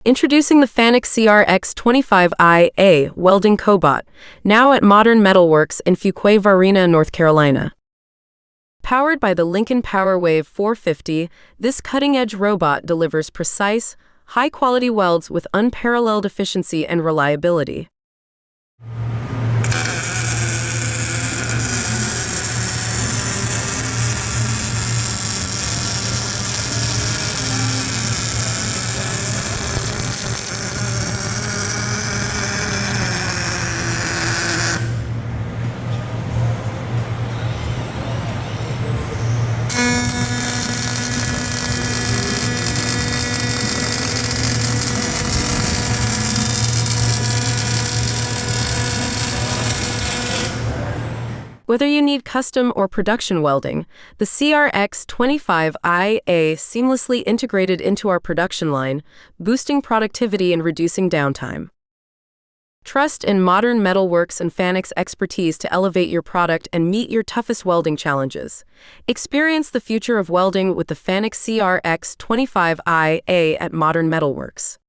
Introducing the Fanuc CRX25IA Welding Cobot, now at Modern Metalworx in Fuquay-Varina, North Carolina. Powered by the Lincoln PowerWave 450, this cutting-edge robot delivers precise, high-quality welds with unparalleled efficiency and reliability. Whether you need custom or production welding, the CRX25IA seamlessly integrated into our production line, boosting productivity and reducing downtime. Trust in Modern Metalworx and Fanuc's expertise to elevate your product and meet your toughest welding challenges. Experience the future of welding with the Fanuc CRX25IA at Modern Metalworx.